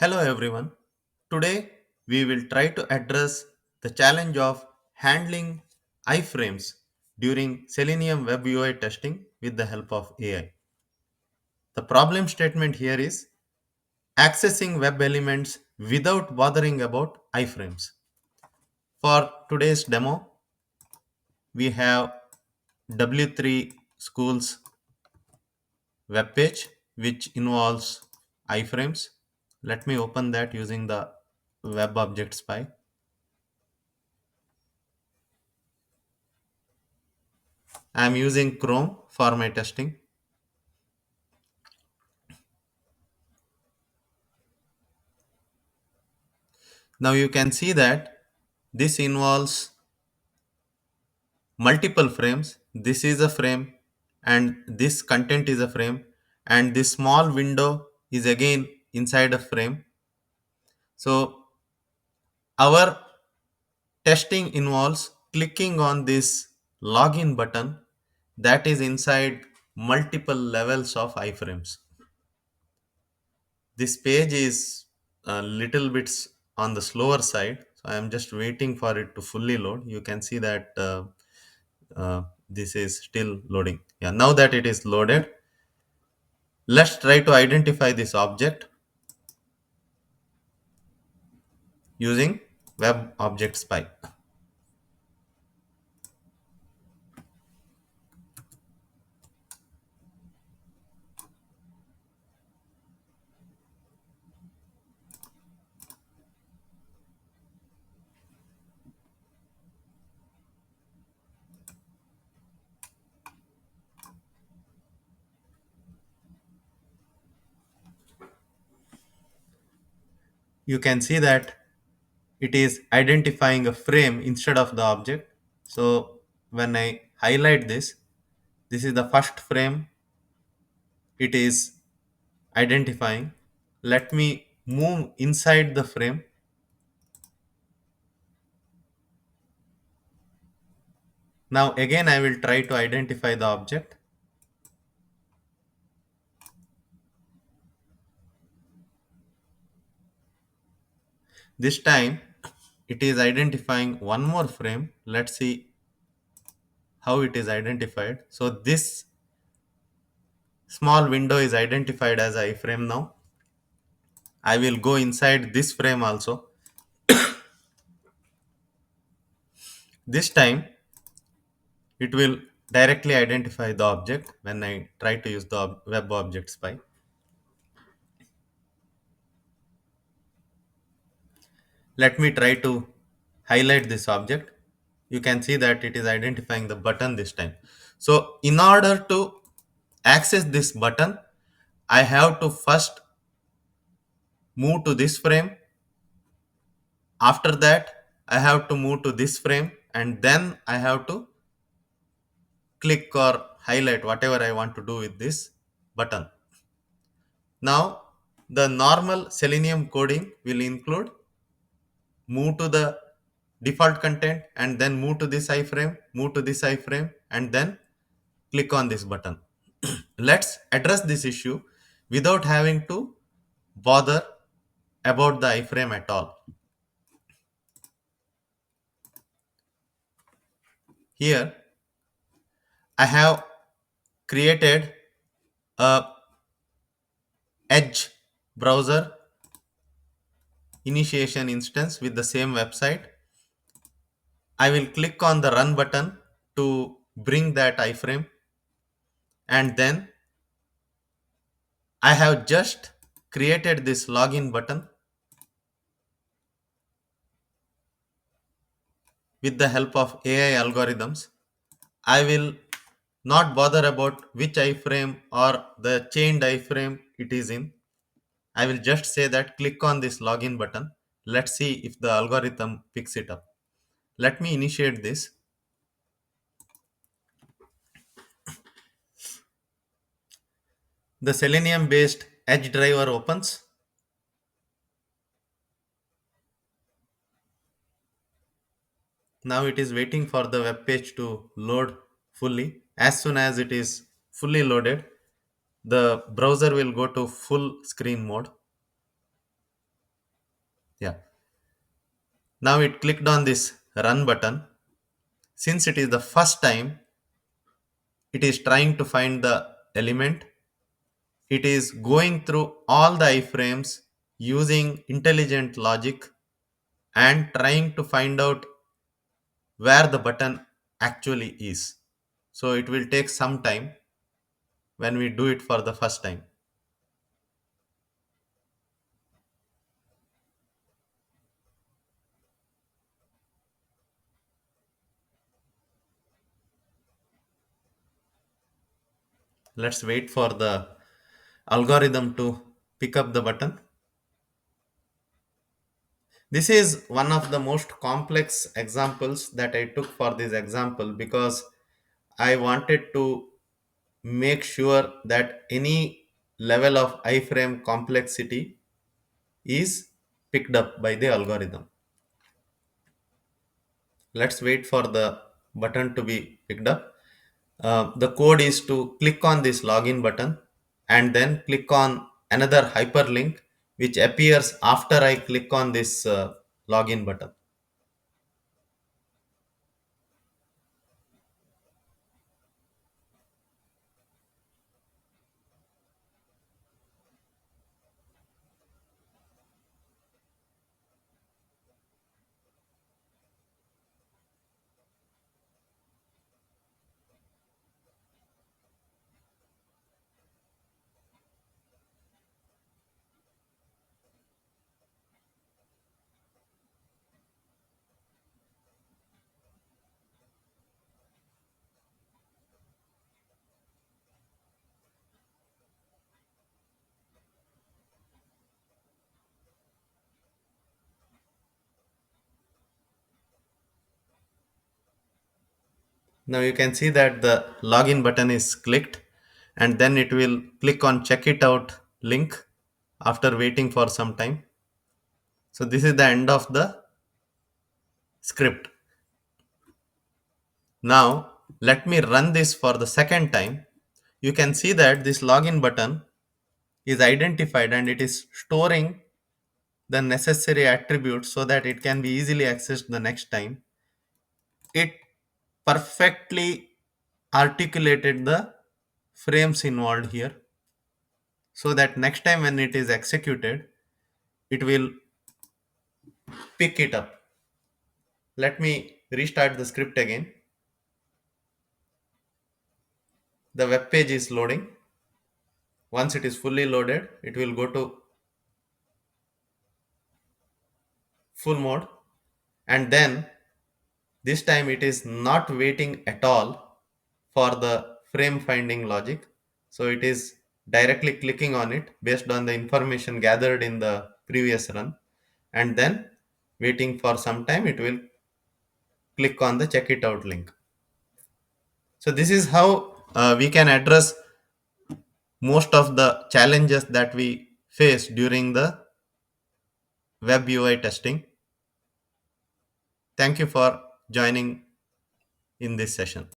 Hello everyone. Today we will try to address the challenge of handling iFrames during Selenium Web UI testing with the help of AI. The problem statement here is accessing web elements without bothering about iFrames. For today's demo, we have W3 School's web page which involves iFrames. Let me open that using the web object spy. I am using Chrome for my testing. Now you can see that this involves multiple frames. This is a frame and this content is a frame and this small window is again inside a frame. So our testing involves clicking on this login button that is inside multiple levels of iframes. This page is a little bit on the slower side, so I am just waiting for it to fully load. You can see that this is still loading. Yeah, now that it is loaded, let's try to identify this object using web object spy. You can see that it is identifying a frame instead of the object. So when I highlight this, this is the first frame it is identifying. Let me move inside the frame. Now again I will try to identify the object. This time it is identifying one more frame. Let's see how it is identified. So this small window is identified as a frame now. I will go inside this frame also. This time it will directly identify the object when I try to use the web object spy. Let me try to highlight this object. You can see that it is identifying the button this time. So in order to access this button, I have to first move to this frame. After that, I have to move to this frame and then I have to click or highlight whatever I want to do with this button. Now, the normal Selenium coding will include move to the default content and then move to this iframe, move to this iframe, and then click on this button. Let's address this issue without having to bother about the iframe at all. Here, I have created a Edge browser initiation instance with the same website. I will click on the run button to bring that iframe, and then I have just created this login button with the help of AI algorithms. I will not bother about which iframe or the chained iframe it is in. I will just say that click on this login button. Let's see if the algorithm picks it up. Let me initiate this. The Selenium based Edge driver opens. Now it is waiting for the web page to load fully. As soon as it is fully loaded, the browser will go to full screen mode. Yeah. Now it clicked on this run button. Since it is the first time it is trying to find the element, it is going through all the iframes using intelligent logic and trying to find out where the button actually is. So it will take some time when we do it for the first time. Let's wait for the algorithm to pick up the button. This is one of the most complex examples that I took for this example because I wanted to make sure that any level of iframe complexity is picked up by the algorithm. Let's wait for the button to be picked up. The code is to click on this login button and then click on another hyperlink which appears after I click on this login button. Now you can see that the login button is clicked and then it will click on check it out link after waiting for some time. So this is the end of the script. Now let me run this for the second time. You can see that this login button is identified and it is storing the necessary attributes so that it can be easily accessed the next time. It perfectly articulated the frames involved here so that next time when it is executed, it will pick it up. Let me restart the script again. The web page is loading. Once it is fully loaded, it will go to full mode, and then this time it is not waiting at all for the frame finding logic. So it is directly clicking on it based on the information gathered in the previous run, and then waiting for some time it will click on the check it out link. So this is how we can address most of the challenges that we face during the web UI testing. Thank you for joining in this session.